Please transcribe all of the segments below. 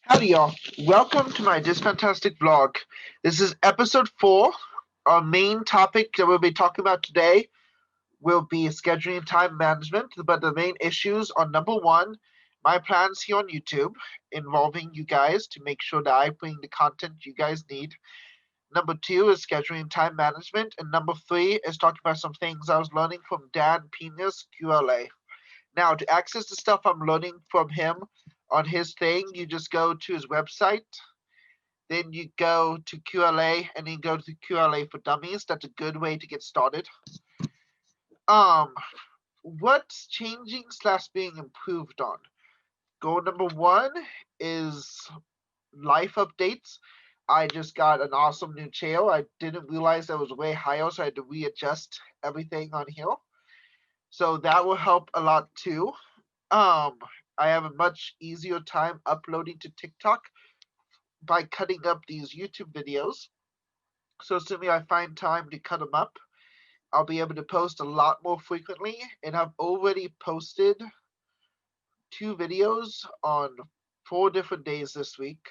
Howdy, y'all. Welcome to my Disfantastic vlog. This is episode 4. Our main topic that we'll be talking about today will be scheduling and time management, but the main issues are number 1, my plans here on YouTube involving you guys to make sure that I bring the content you guys need. Number 2 is scheduling and time management, and number 3 is talking about some things I was learning from Dan Peña's QLA. Now, to access the stuff I'm learning from him on his thing, you just go to his website. Then you go to QLA and then go to QLA for Dummies. That's a good way to get started. Um, what's changing slash being improved on? Goal number 1 is life updates. I just got an awesome new chair. I didn't realize that was way higher, so I had to readjust everything on here. So that will help a lot too. I have a much easier time uploading to TikTok by cutting up these YouTube videos. So assuming I find time to cut them up, I'll be able to post a lot more frequently. And I've already posted 2 videos on 4 different days this week.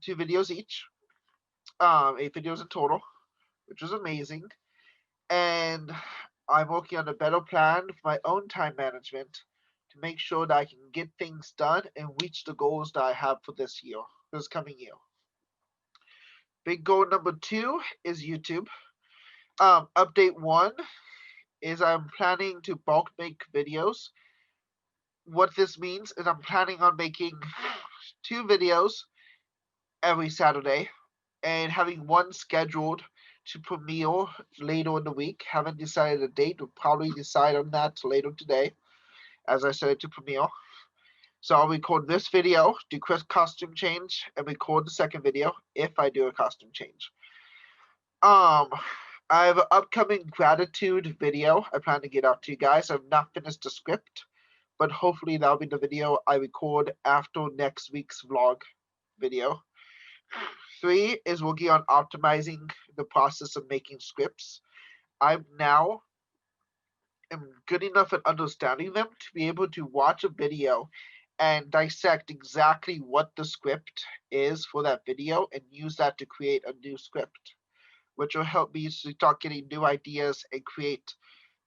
2 videos each. 8 videos in total, which was amazing. And I'm working on a better plan for my own time management to make sure that I can get things done and reach the goals that I have for this coming year. Big goal number 2 is YouTube. Update 1 is I'm planning to bulk make videos. What this means is I'm planning on making 2 videos every Saturday and having one scheduled to premiere later in the week. Haven't decided a date. We'll probably decide on that later today, as I said, to premiere. So I'll record this video, do quick costume change, and record the second video if I do a costume change. I have an upcoming gratitude video I plan to get out to you guys. I've not finished the script, but hopefully that'll be the video I record after next week's vlog video. 3 is working on optimizing the process of making scripts. I'm now am good enough at understanding them to be able to watch a video and dissect exactly what the script is for that video and use that to create a new script, which will help me start getting new ideas and create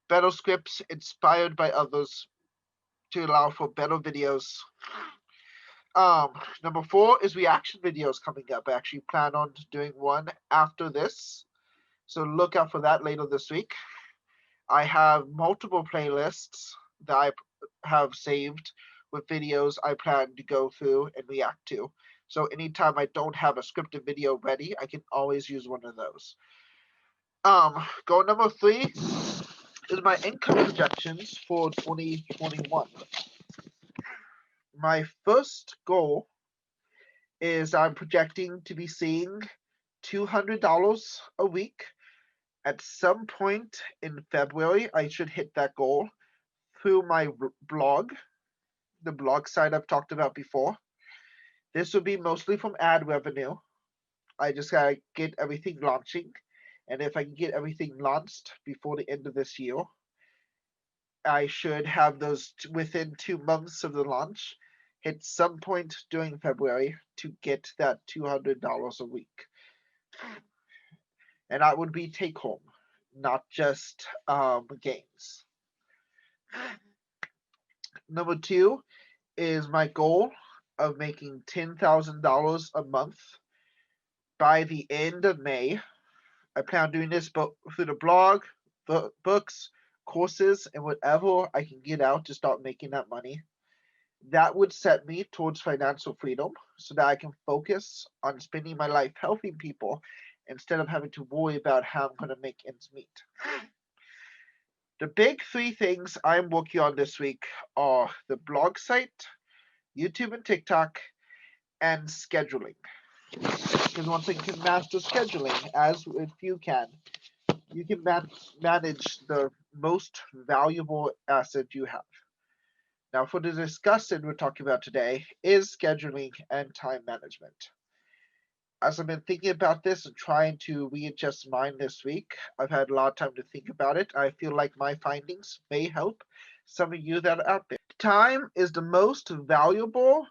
better scripts inspired by others to allow for better videos. Number 4 is reaction videos coming up. I actually plan on doing one after this, so look out for that later this week. I have multiple playlists that I have saved with videos I plan to go through and react to. So anytime I don't have a scripted video ready, I can always use one of those. Goal number 3 is my income projections for 2021. My first goal is I'm projecting to be seeing $200 a week. At some point in February, I should hit that goal through my blog, the blog site I've talked about before. This will be mostly from ad revenue. I just gotta get everything launching. And if I can get everything launched before the end of this year, I should have those within 2 months of the launch hit some point during February to get that $200 a week. And that would be take home, not just gains. Number 2 is my goal of making $10,000 a month by the end of May. I plan on doing this through the blog, books, courses, and whatever I can get out to start making that money. That would set me towards financial freedom so that I can focus on spending my life helping people instead of having to worry about how I'm going to make ends meet. The big 3 things I'm working on this week are the blog site, YouTube and TikTok, and scheduling. Because once you can master scheduling, as if you can manage the most valuable asset you have. Now, for the discussion we're talking about today is scheduling and time management. As I've been thinking about this and trying to readjust mine this week, I've had a lot of time to think about it. I feel like my findings may help some of you that are out there. Time is the most valuable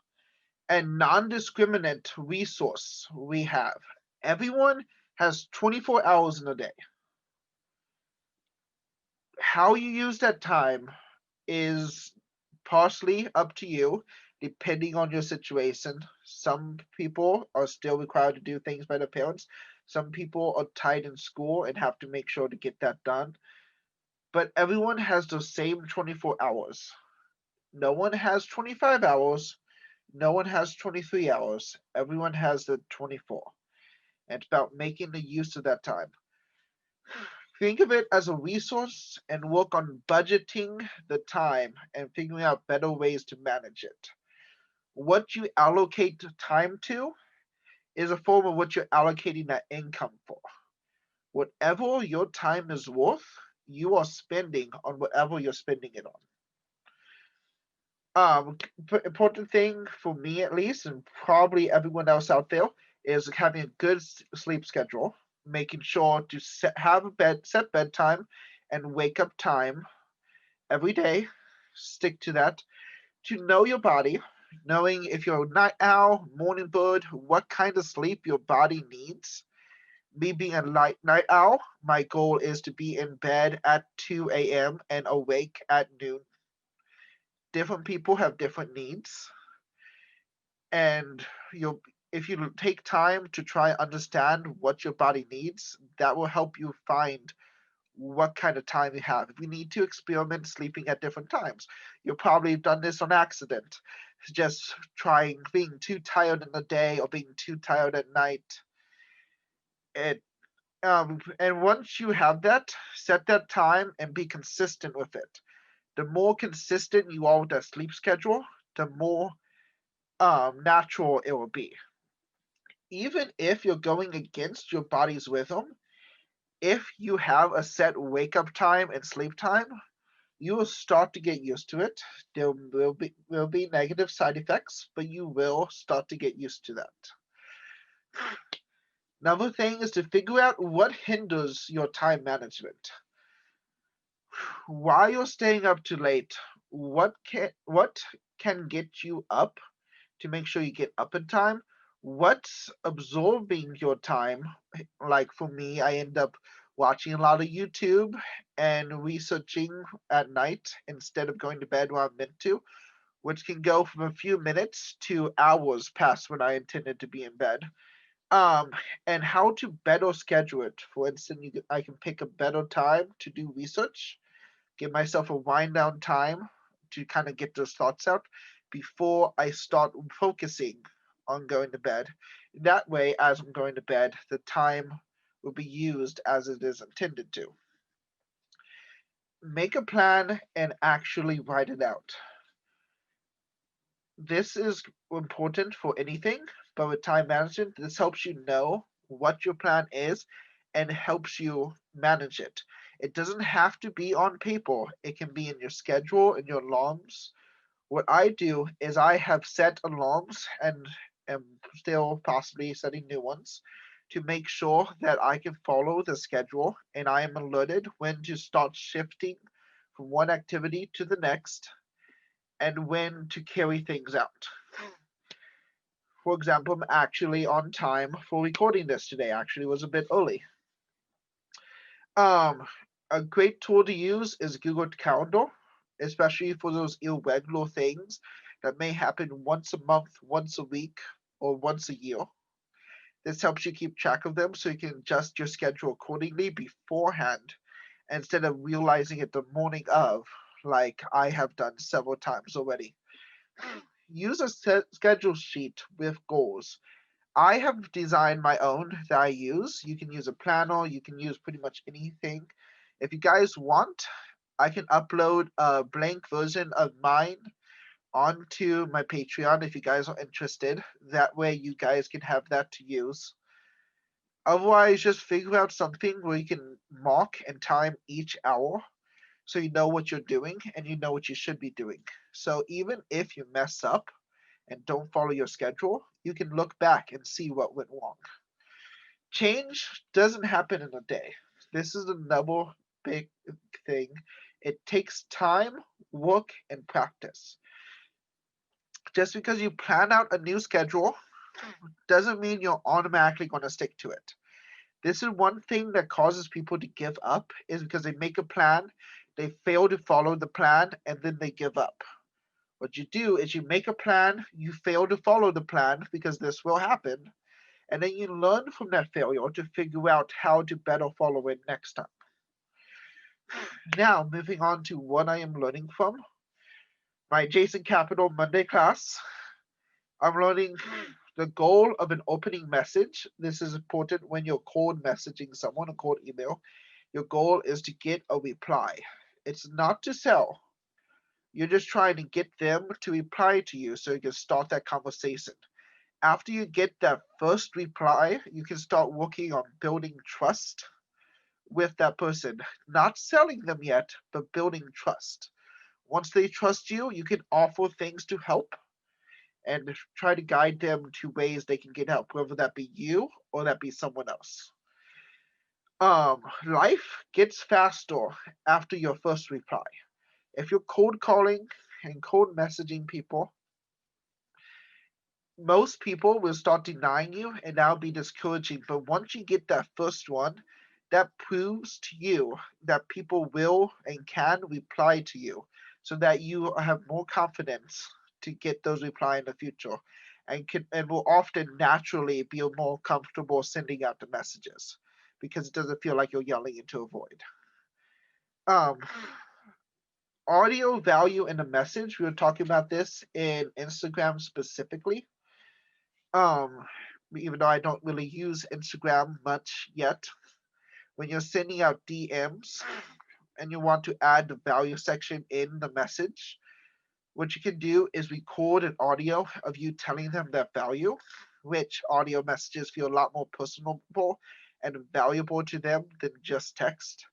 and non-discriminate resource we have. Everyone has 24 hours in a day. How you use that time is partially up to you, depending on your situation. Some people are still required to do things by their parents. Some people are tied in school and have to make sure to get that done. But everyone has the same 24 hours. No one has 25 hours. No one has 23 hours. Everyone has the 24. And it's about making the use of that time. Think of it as a resource and work on budgeting the time and figuring out better ways to manage it. What you allocate time to is a form of what you're allocating that income for. Whatever your time is worth, you are spending on whatever you're spending it on. Important thing for me at least, and probably everyone else out there, is having a good sleep schedule, making sure to have a set bedtime and wake up time every day. Stick to that. To know your body, knowing if you're a night owl, morning bird, what kind of sleep your body needs. Me being a night owl, my goal is to be in bed at 2 a.m. and awake at noon. Different people have different needs, and you'll if you take time to try and understand what your body needs, that will help you find what kind of time you have. If you need to experiment sleeping at different times, you've probably done this on accident. Just trying being too tired in the day or being too tired at night. It and once you have that, set that time and be consistent with it. The more consistent you are with that sleep schedule, the more natural it will be. Even if you're going against your body's rhythm, if you have a set wake up time and sleep time, you will start to get used to it. There will be negative side effects, but you will start to get used to that. Another thing is to figure out what hinders your time management. While you're staying up too late, what can get you up to make sure you get up in time? What's absorbing your time? Like for me, I end up watching a lot of YouTube and researching at night instead of going to bed when I'm meant to, which can go from a few minutes to hours past when I intended to be in bed. Um, and how to better schedule it. For instance, I can pick a better time to do research, give myself a wind down time to kind of get those thoughts out before I start focusing on going to bed. That way, as I'm going to bed, the time will be used as it is intended to. Make a plan and actually write it out. This is important for anything, but with time management, this helps you know what your plan is and helps you manage it. It doesn't have to be on paper, it can be in your schedule and your alarms. What I do is I have set alarms and am still possibly setting new ones to make sure that I can follow the schedule and I am alerted when to start shifting from one activity to the next and when to carry things out. For example, I'm actually on time for recording this today. Actually, was a bit early. Um, a great tool to use is Google Calendar, especially for those irregular things that may happen once a month, once a week, or once a year. This helps you keep track of them so you can adjust your schedule accordingly beforehand instead of realizing it the morning of, like I have done several times already. Use a schedule sheet with goals. I have designed my own that I use. You can use a planner, you can use pretty much anything. If you guys want, I can upload a blank version of mine onto my Patreon if you guys are interested. That way, you guys can have that to use. Otherwise, just figure out something where you can mark and time each hour so you know what you're doing and you know what you should be doing. So even if you mess up and don't follow your schedule, you can look back and see what went wrong. Change doesn't happen in a day. This is another big thing. It takes time, work, and practice. Just because you plan out a new schedule doesn't mean you're automatically going to stick to it. This is one thing that causes people to give up is because they make a plan, they fail to follow the plan, and then they give up. What you do is you make a plan, you fail to follow the plan because this will happen, and then you learn from that failure to figure out how to better follow it next time. Now, moving on to what I am learning from my Jason Capital Monday class. I'm learning the goal of an opening message. This is important when you're cold messaging someone, a cold email. Your goal is to get a reply. It's not to sell. You're just trying to get them to reply to you so you can start that conversation. After you get that first reply, you can start working on building trust with that person. Not selling them yet, but building trust. Once they trust you, you can offer things to help and try to guide them to ways they can get help, whether that be you or that be someone else. Life gets faster after your first reply. If you're cold calling and cold messaging people, most people will start denying you and that'll be discouraging. But once you get that first one, that proves to you that people will and can reply to you so that you have more confidence to get those reply in the future and will often naturally be more comfortable sending out the messages because it doesn't feel like you're yelling into a void. Um, Audio value in a message. We were talking about this in Instagram specifically. Um, Even though I don't really use Instagram much yet, when you're sending out DMs and you want to add the value section in the message, what you can do is record an audio of you telling them that value, which audio messages feel a lot more personable and valuable to them than just text.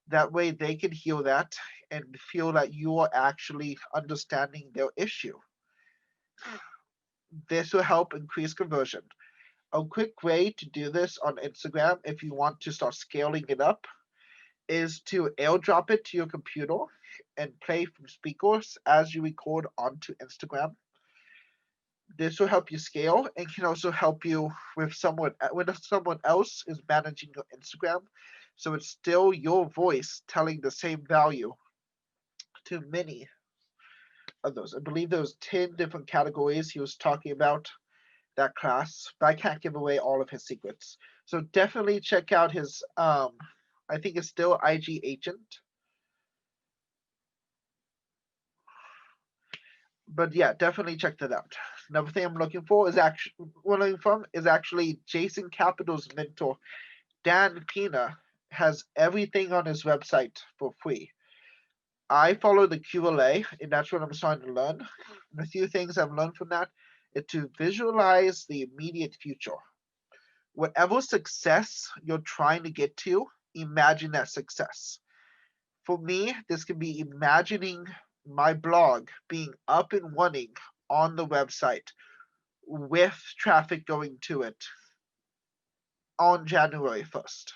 That way they can hear that and feel that you are actually understanding their issue. This will help increase conversion. A quick way to do this on Instagram, if you want to start scaling it up, is to airdrop it to your computer and play from speakers as you record onto Instagram. This will help you scale and can also help you with someone when someone else is managing your Instagram. So it's still your voice telling the same value to many of those. I believe there was 10 different categories he was talking about that class, but I can't give away all of his secrets. So definitely check out his I think it's still IG Agent. But yeah, definitely check that out. Another thing I'm looking for is actually what I'm looking from is actually Jason Capital's mentor, Dan Peña, has everything on his website for free. I follow the QLA, and that's what I'm starting to learn. And a few things I've learned from that is to visualize the immediate future. Whatever success you're trying to get to, imagine that success. For me, this could be imagining my blog being up and running on the website with traffic going to it on January 1st.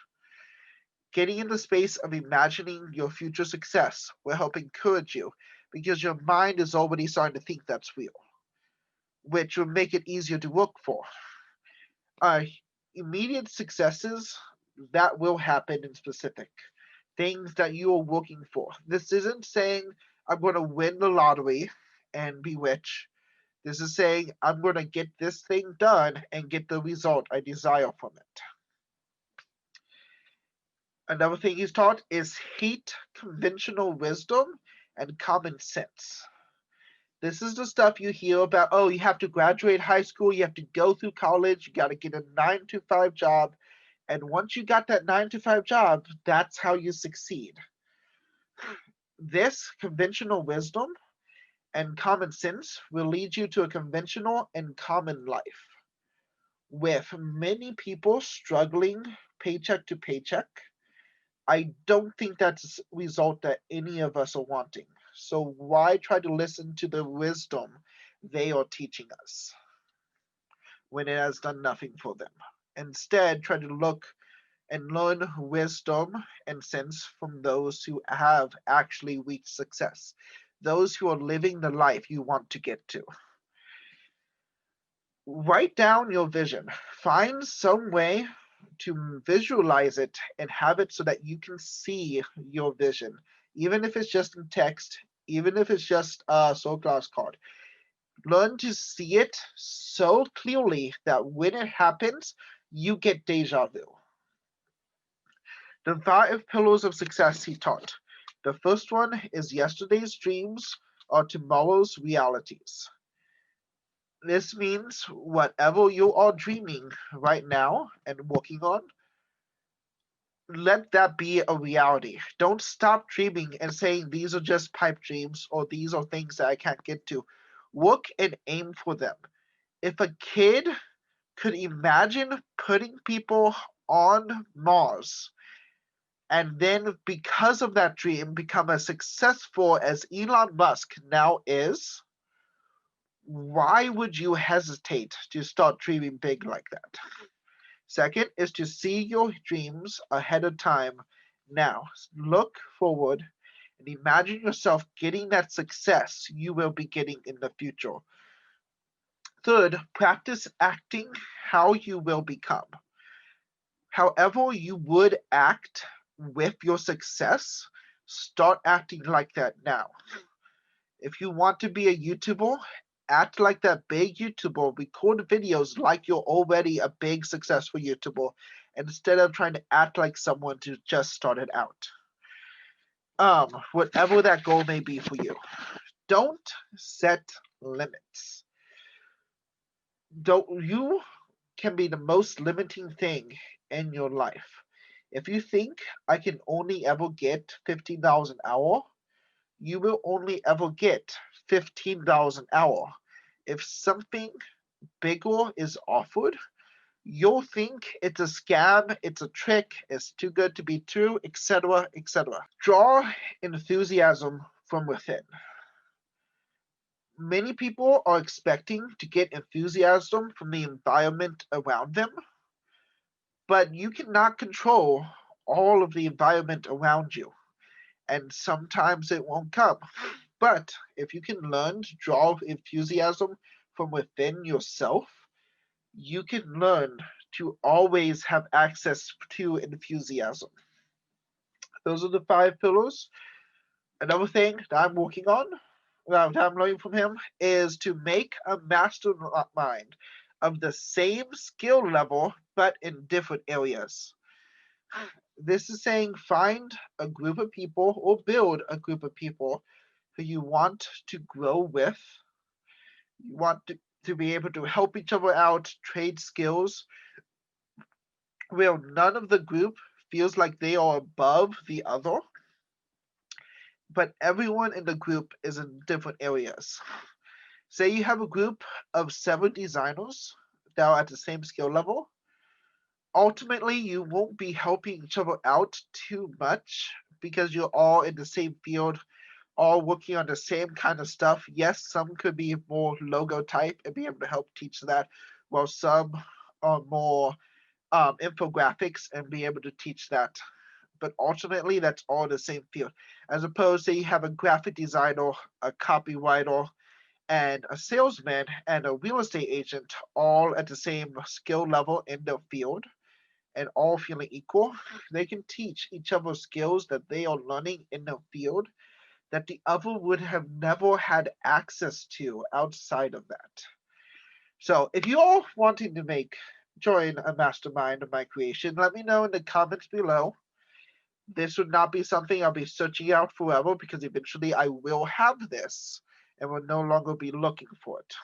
Getting in the space of imagining your future success will help encourage you because your mind is already starting to think that's real, which will make it easier to work for. Uh, Immediate successes that will happen in specific things that you are working for. This isn't saying I'm going to win the lottery and be rich. This is saying I'm going to get this thing done and get the result I desire from it. Another thing he's taught is hate conventional wisdom and common sense. This is the stuff you hear about. Oh, you have to graduate high school, you have to go through college, you got to get a 9 to 5 job. And once you got that 9 to 5 job, that's how you succeed. This conventional wisdom and common sense will lead you to a conventional and common life. With many people struggling paycheck to paycheck, I don't think that's a result that any of us are wanting. So why try to listen to the wisdom they are teaching us when it has done nothing for them? Instead, try to look and learn wisdom and sense from those who have actually reached success, those who are living the life you want to get to. Write down your vision. Find some way to visualize it and have it so that you can see your vision, even if it's just in text, even if it's just a soul glass card. Learn to see it so clearly that when it happens, you get deja vu. The 5 pillars of success he taught. The first one is yesterday's dreams are tomorrow's realities. This means whatever you are dreaming right now and working on, let that be a reality. Don't stop dreaming and saying these are just pipe dreams or these are things that I can't get to. Work and aim for them. If a kid could imagine putting people on Mars and then because of that dream become as successful as Elon Musk now is, why would you hesitate to start dreaming big like that? Second is to see your dreams ahead of time now. Look forward and imagine yourself getting that success you will be getting in the future. Third, practice acting how you will become. However, you would act with your success, start acting like that now. If you want to be a YouTuber, act like that big YouTuber. Record videos like you're already a big successful YouTuber instead of trying to act like someone who just started out. Whatever that goal may be for you. Don't set limits. Don't you can be the most limiting thing in your life. If you think I can only ever get $15 an hour, you will only ever get $15 an hour. If something bigger is offered, you'll think it's a scam, it's a trick, it's too good to be true, etc., etc. Draw enthusiasm from within. Many people are expecting to get enthusiasm from the environment around them, but you cannot control all of the environment around you, and sometimes it won't come. But if you can learn to draw enthusiasm from within yourself, you can learn to always have access to enthusiasm. Those are the 5 pillars. Another thing that I'm working on, that I'm learning from him, is to make a mastermind of the same skill level but in different areas. This is saying find a group of people or build a group of people who you want to grow with. You want to be able to help each other out, trade skills, where none of the group feels like they are above the other, but everyone in the group is in different areas. Say you have a group of 7 designers that are at the same skill level. Ultimately, you won't be helping each other out too much because you're all in the same field, all working on the same kind of stuff. Yes, some could be more logo type and be able to help teach that, while some are more infographics and be able to teach that. But ultimately, that's all the same field. As opposed to you have a graphic designer, a copywriter, and a salesman and a real estate agent all at the same skill level in their field and all feeling equal. They can teach each other skills that they are learning in their field that the other would have never had access to outside of that. So if you're wanting to join a mastermind of my creation, let me know in the comments below. This would not be something I'll be searching out forever because eventually I will have this and will no longer be looking for it.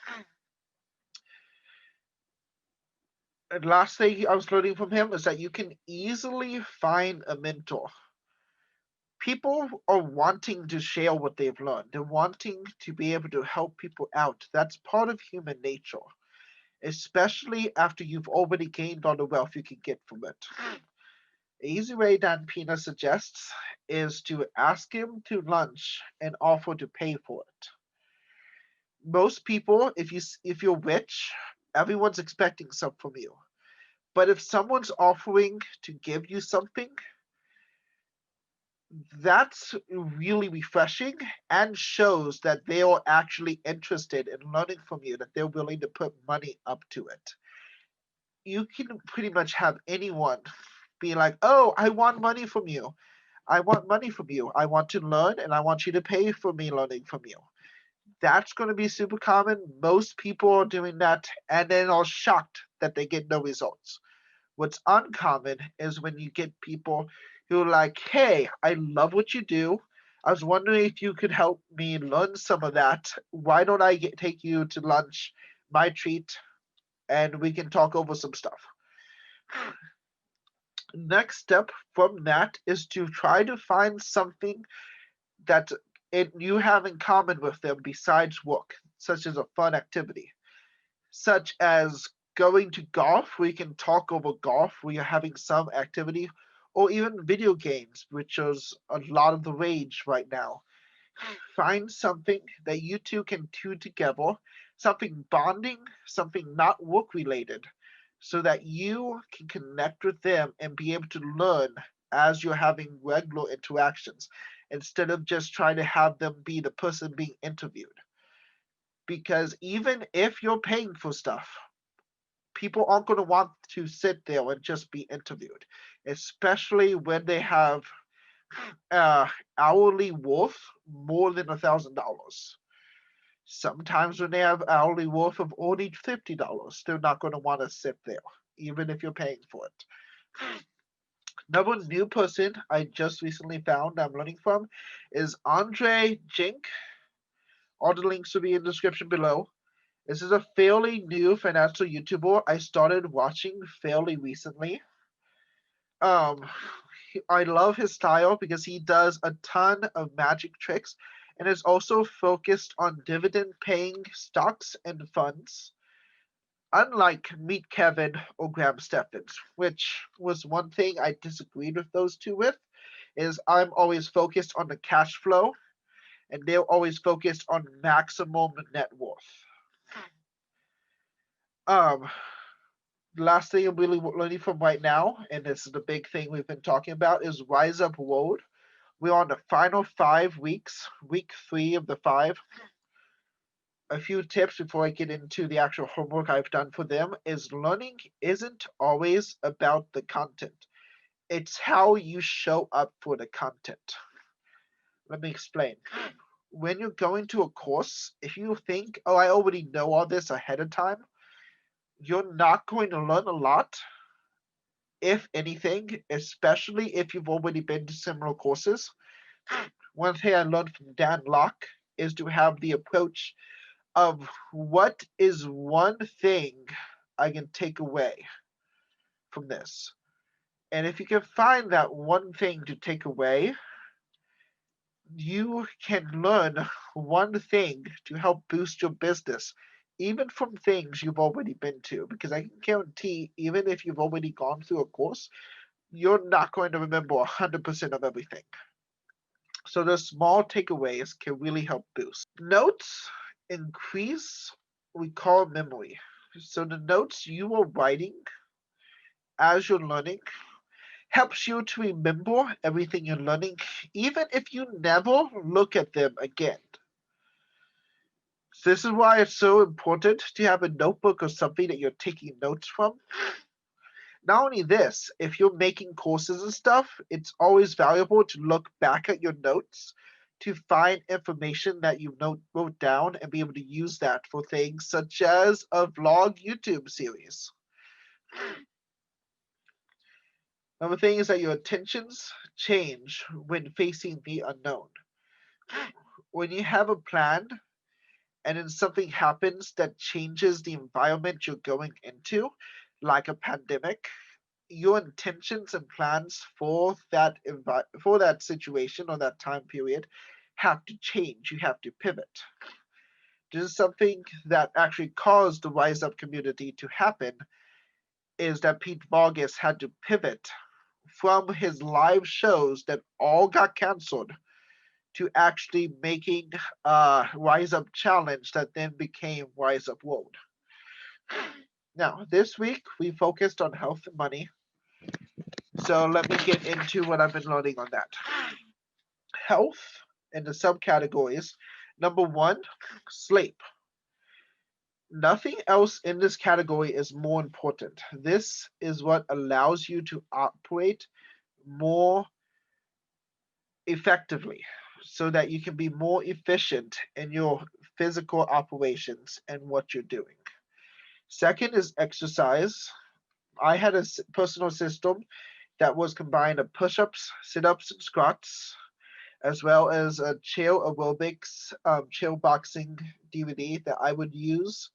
And last thing I was learning from him is that you can easily find a mentor. People are wanting to share what they've learned. They're wanting to be able to help people out. That's part of human nature, especially after you've already gained all the wealth you can get from it. The easy way that Peña suggests is to ask him to lunch and offer to pay for it. Most people, if you're rich, everyone's expecting something from you. But if someone's offering to give you something, That's really refreshing and shows that they are actually interested in learning from you, that they're willing to put money up to it. You can pretty much have anyone be like, oh, I want money from you. I want money from you. I want to learn and I want you to pay for me learning from you. That's going to be super common. Most people are doing that and then are shocked that they get no results. What's uncommon is when you get people who are like, hey, I love what you do. I was wondering if you could help me learn some of that. Why don't I take you to lunch, my treat, and we can talk over some stuff? Next step from that is to try to find something that you have in common with them besides work, such as a fun activity, such as going to golf, where you can talk over golf, where you're having some activity, or even video games, which is a lot of the rage right now. Find something that you two can do together, something bonding, something not work related, so that you can connect with them and be able to learn as you're having regular interactions instead of just trying to have them be the person being interviewed. Because even if you're paying for stuff, people aren't going to want to sit there and just be interviewed, especially when they have uh, hourly worth more than $1,000. Sometimes when they have hourly worth of only $50, they're not going to want to sit there, even if you're paying for it. Another new person I just recently found I'm learning from is Andre Jink. All the links will be in the description below. This is a fairly new financial YouTuber I started watching fairly recently. Um, I love his style because he does a ton of magic tricks and is also focused on dividend paying stocks and funds. Unlike Meet Kevin or Graham Steffens, which was one thing I disagreed with those two with, is I'm always focused on the cash flow and they're always focused on maximum net worth. Um, the last thing I'm really learning from right now, and this is the big thing we've been talking about, is Rise Up Road. We're on the final 5 weeks, week 3 of the 5. A few tips before I get into the actual homework I've done for them is learning isn't always about the content. It's how you show up for the content. Let me explain. When you're going to a course, if you think, oh, I already know all this ahead of time, you're not going to learn a lot, if anything, especially if you've already been to similar courses. One thing I learned from Dan Locke is to have the approach of what is one thing I can take away from this. And if you can find that one thing to take away, you can learn one thing to help boost your business, even from things you've already been to. Because I can guarantee, even if you've already gone through a course, you're not going to remember 100% of everything. So the small takeaways can really help boost. Notes increase recall memory. So the notes you are writing as you're learning helps you to remember everything you're learning, even if you never look at them again. So this is why it's so important to have a notebook or something that you're taking notes from. Not only this, if you're making courses and stuff, it's always valuable to look back at your notes to find information that you wrote down and be able to use that for things such as a vlog YouTube series. Another thing is that your intentions change when facing the unknown. When you have a plan and then something happens that changes the environment you're going into, like a pandemic, your intentions and plans for for that situation or that time period have to change. You have to pivot. This is something that actually caused the Rise Up community to happen. Is that Pete Vargas had to pivot from his live shows that all got canceled to actually making a Rise Up challenge that then became Rise Up World. Now, this week we focused on health and money. So let me get into what I've been learning on that. health and the subcategories. Number one, sleep. Nothing else in this category is more important. This is what allows you to operate more effectively so that you can be more efficient in your physical operations and what you're doing. Second is exercise. I had a personal system that was combined of push-ups, sit-ups, and squats, as well as a chill aerobics, chill boxing DVD that I would use,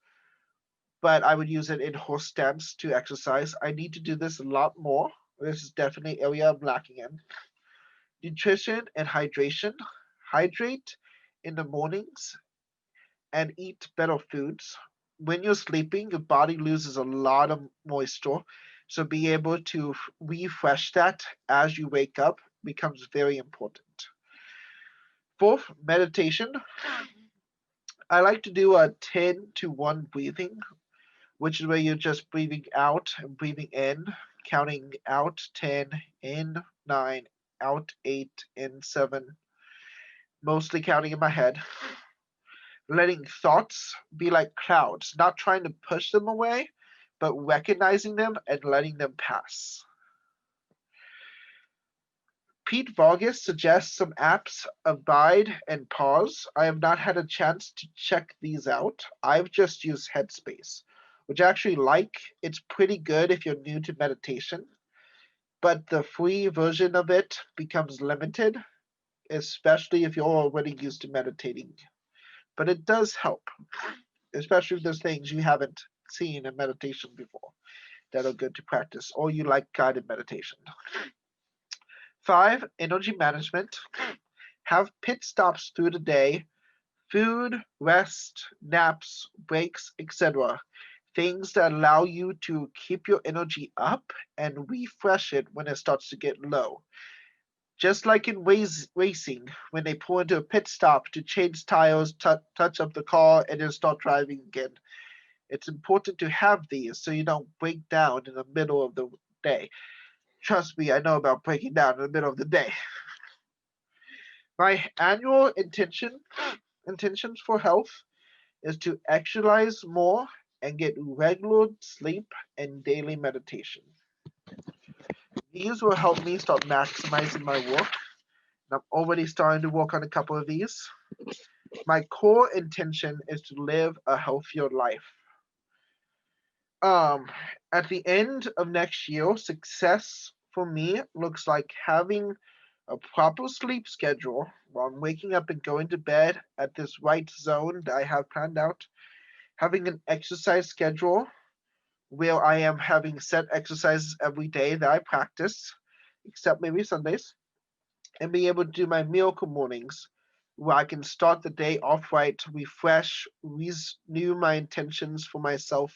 but I would use it in horse stance to exercise. I need to do this a lot more. This is definitely an area I'm lacking in. Nutrition and hydration. Hydrate in the mornings and eat better foods. When you're sleeping, your body loses a lot of moisture. So being able to refresh that as you wake up becomes very important. Fourth, meditation. I like to do a 10 to 1 breathing, which is where you're just breathing out and breathing in, counting out 10, in 9, out 8, in 7, mostly counting in my head. Letting thoughts be like clouds, not trying to push them away, but recognizing them and letting them pass. Pete Vargas suggests some apps, Abide and Pause. I have not had a chance to check these out. I've just used Headspace, which I actually like. It's pretty good if you're new to meditation, but the free version of it becomes limited, especially if you're already used to meditating. But it does help, especially if there's things you haven't seen in meditation before that are good to practice, or you like guided meditation. Five, energy management. Have pit stops through the day, food, rest, naps, breaks, etc. Things that allow you to keep your energy up and refresh it when it starts to get low. Just like in racing, when they pull into a pit stop to change tires, touch up the car, and then start driving again. It's important to have these so you don't break down in the middle of the day. Trust me, I know about breaking down in the middle of the day. My annual intentions for health is to exercise more and get regular sleep and daily meditation. These will help me start maximizing my work. And I'm already starting to work on a couple of these. My core intention is to live a healthier life. Um, at the end of next year, success for me looks like having a proper sleep schedule while I'm waking up and going to bed at this right zone that I have planned out, having an exercise schedule where I am having set exercises every day that I practice, except maybe Sundays, and being able to do my miracle mornings where I can start the day off right, refresh, renew my intentions for myself,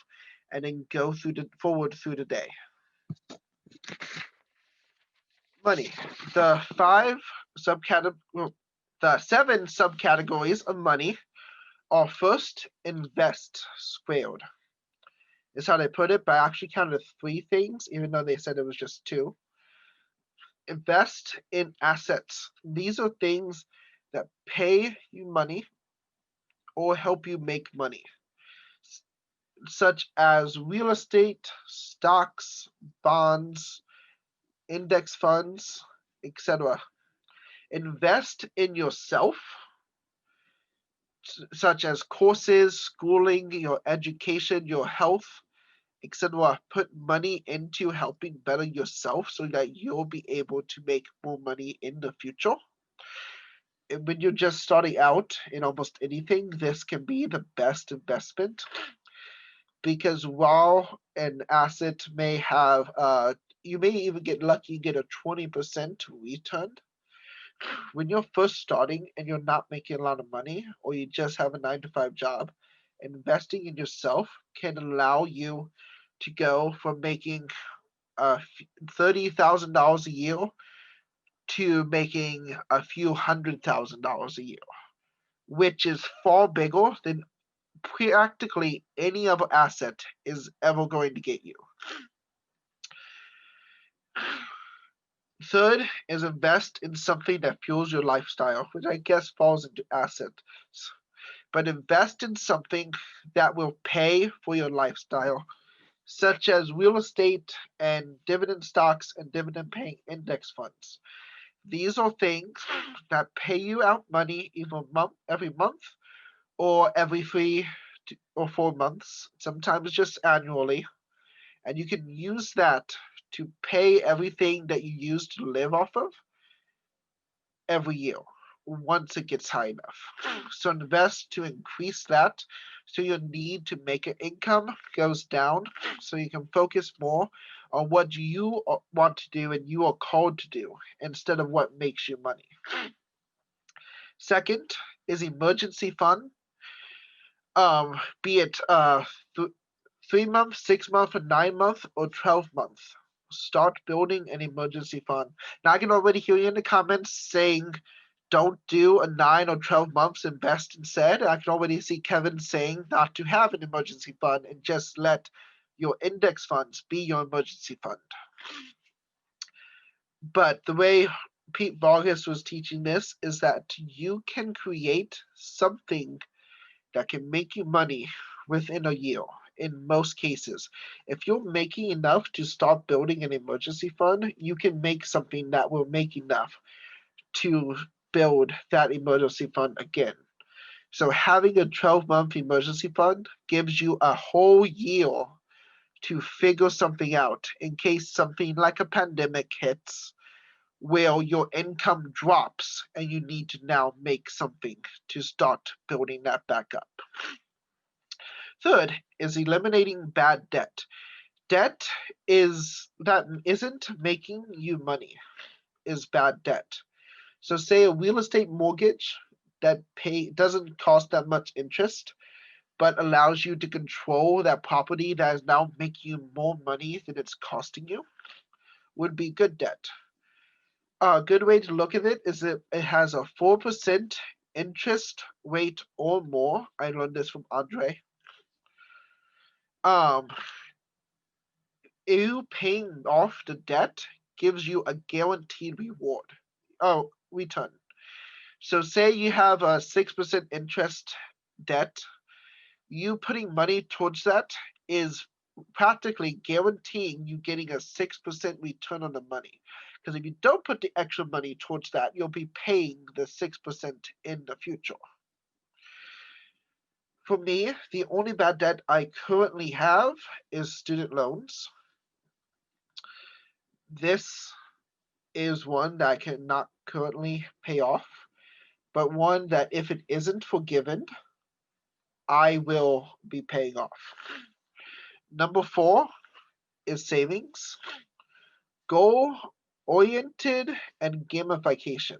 and then go forward through the day. Money. The the seven subcategories of money are first, invest squared. Is how they put it, but I actually counted three things, even though they said it was just two. Invest in assets. These are things that pay you money or help you make money, such as real estate, stocks, bonds, index funds, etc. Invest in yourself, such as courses, schooling, your education, your health, etc. Put money into helping better yourself so that you'll be able to make more money in the future. And when you're just starting out in almost anything, this can be the best investment because while an asset may have, you may even get lucky and get a 20% return. When you're first starting and you're not making a lot of money or you just have a 9 to 5 job, investing in yourself can allow you to go from making $30,000 a year to making a few $100,000 a year, which is far bigger than practically any other asset is ever going to get you. Third is invest in something that fuels your lifestyle, which I guess falls into assets. But invest in something that will pay for your lifestyle, such as real estate and dividend stocks and dividend paying index funds. These are things that pay you out money either every month or every 3 or 4 months, sometimes just annually. And you can use that to pay everything that you use to live off of every year once it gets high enough. So invest to increase that so your need to make an income goes down so you can focus more on what you want to do and you are called to do instead of what makes you money. Second is emergency fund, be it th- 3 month, 6 month, or 9 month, or 12 month. Start building an emergency fund. Now I can already hear you in the comments saying, "Don't do a 9 or 12 months. Invest instead." I can already see Kevin saying not to have an emergency fund and just let your index funds be your emergency fund. But the way Pete Vargas was teaching this is that you can create something that can make you money within a year in most cases. If you're making enough to start building an emergency fund, you can make something that will make enough to build that emergency fund again. So having a 12-month emergency fund gives you a whole year to figure something out in case something like a pandemic hits where your income drops and you need to now make something to start building that back up. Third is eliminating bad debt. Debt is that isn't making you money is bad debt. So say a real estate mortgage that pay doesn't cost that much interest, but allows you to control that property that is now making you more money than it's costing you would be good debt. A good way to look at it is that it has a 4% interest rate or more. I learned this from Andre. Um, you paying off the debt gives you a guaranteed reward. Oh, return. So say you have a 6% interest debt, you putting money towards that is practically guaranteeing you getting a 6% return on the money. Because if you don't put the extra money towards that, you'll be paying the 6% in the future. For me, the only bad debt I currently have is student loans. This is one that I cannot currently pay off, but one that if it isn't forgiven, I will be paying off. Number four is savings, goal oriented, and gamification.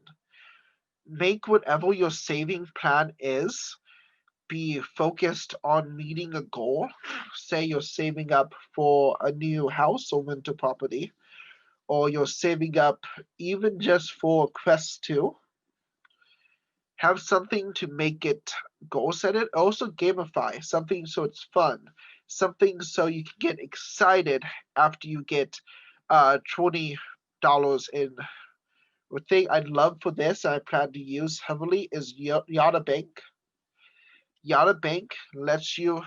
Make whatever your saving plan is be focused on meeting a goal. Say you're saving up for a new house or rental property, or you're saving up even just for Quest 2. Have something to make it goal set it. Also gamify something so it's fun. Something so you can get excited after you get $20 in. The thing I'd love for this I plan to use heavily is Yada Bank. Yada Bank lets you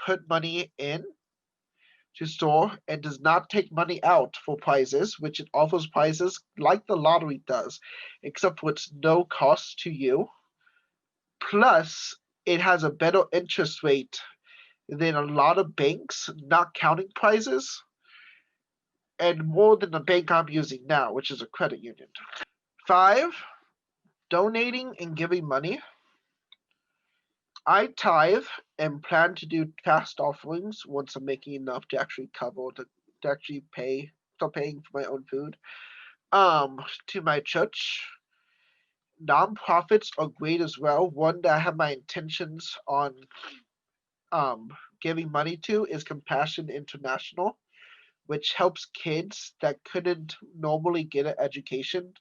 put money in to store and does not take money out for prizes, which it offers prizes like the lottery does, except for it's no cost to you. Plus, it has a better interest rate than a lot of banks, not counting prizes, and more than the bank I'm using now, which is a credit union. Five, donating and giving money. I tithe and plan to do fast offerings once I'm making enough to actually cover to actually start paying for my own food. To my church. Nonprofits are great as well. One that I have my intentions on giving money to is Compassion International, which helps kids that couldn't normally get an education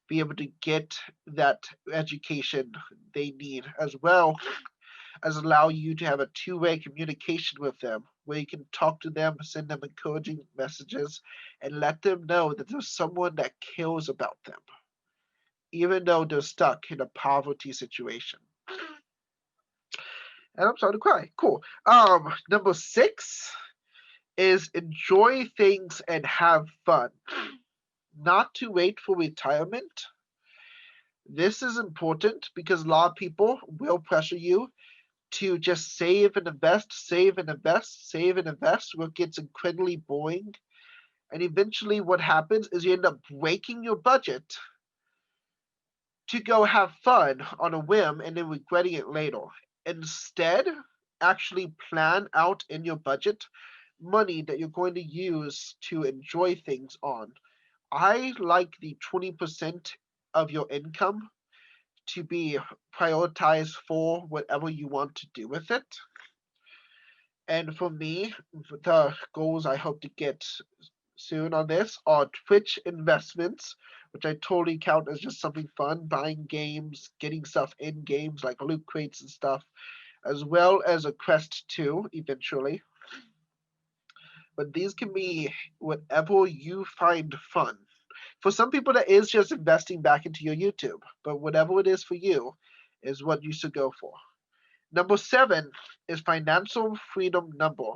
be able to get that education they need, as well as allow you to have a two-way communication with them where you can talk to them, send them encouraging messages, and let them know that there's someone that cares about them, even though they're stuck in a poverty situation. And I'm starting to cry. Cool. Number 6 is enjoy things and have fun. Not to wait for retirement. This is important because a lot of people will pressure you to just save and invest, save and invest, save and invest, where it gets incredibly boring. And eventually, what happens is you end up breaking your budget to go have fun on a whim and then regretting it later. Instead, actually plan out in your budget money that you're going to use to enjoy things on. I like the 20% of your income to be prioritized for whatever you want to do with it. And for me, the goals I hope to get soon on this are Twitch investments, which I totally count as just something fun, buying games, getting stuff in games like loot crates and stuff, as well as a Quest 2 eventually. But these can be whatever you find fun. For some people, that is just investing back into your YouTube, but whatever it is for you is what you should go for. Number 7 is financial freedom number.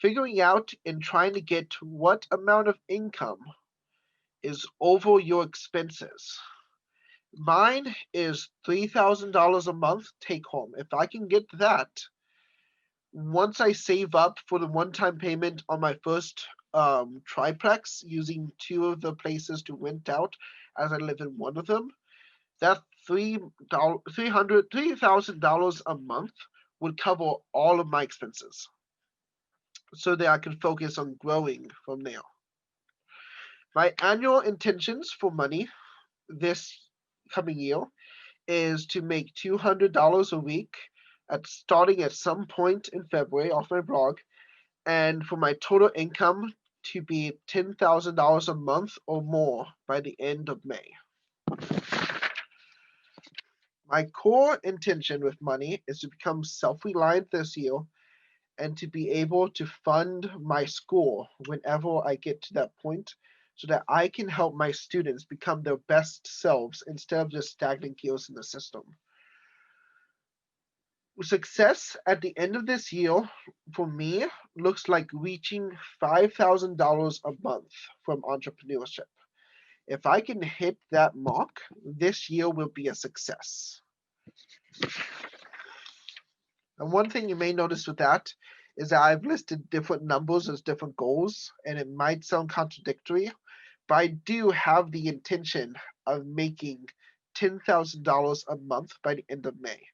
Figuring out and trying to get what amount of income is over your expenses. Mine is $3,000 a month take home. If I can get that, once I save up for the one-time payment on my first triplex, using 2 of the places to rent out as I live in one of them, that $3,000 a month would cover all of my expenses, so that I can focus on growing from there. My annual intentions for money this coming year is to make $200 a week at starting at some point in February off my blog, and for my total income to be $10,000 a month or more by the end of May. My core intention with money is to become self-reliant this year and to be able to fund my school whenever I get to that point, so that I can help my students become their best selves instead of just stagnant gears in the system. Success at the end of this year for me looks like reaching $5,000 a month from entrepreneurship. If I can hit that mark, this year will be a success. And one thing you may notice with that is that I've listed different numbers as different goals, and it might sound contradictory, but I do have the intention of making $10,000 a month by the end of May.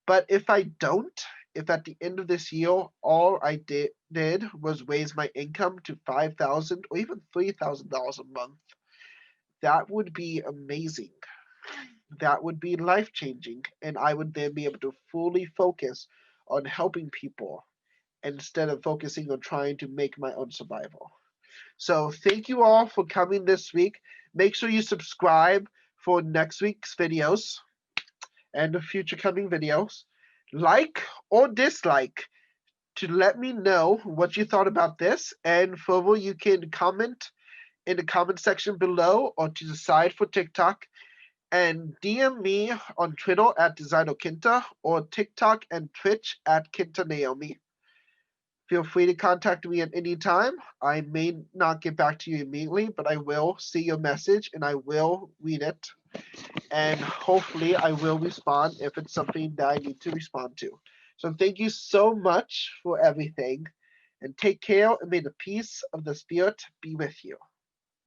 But if I don't, if at the end of this year all I did was raise my income to $5,000 or even $3,000 a month, that would be amazing. That would be life changing, and I would then be able to fully focus on helping people instead of focusing on trying to make my own survival. So thank you all for coming this week. Make sure you subscribe for next week's videos and the future coming videos. Like or dislike to let me know what you thought about this, and further you can comment in the comment section below or to the side for TikTok, and DM me on Twitter at DesignerKinta or TikTok and Twitch at Kinta Naomi. Feel free to contact me at any time. I may not get back to you immediately, but I will see your message and I will read it. And hopefully I will respond if it's something that I need to respond to. So thank you so much for everything, and take care, and may the peace of the Spirit be with you.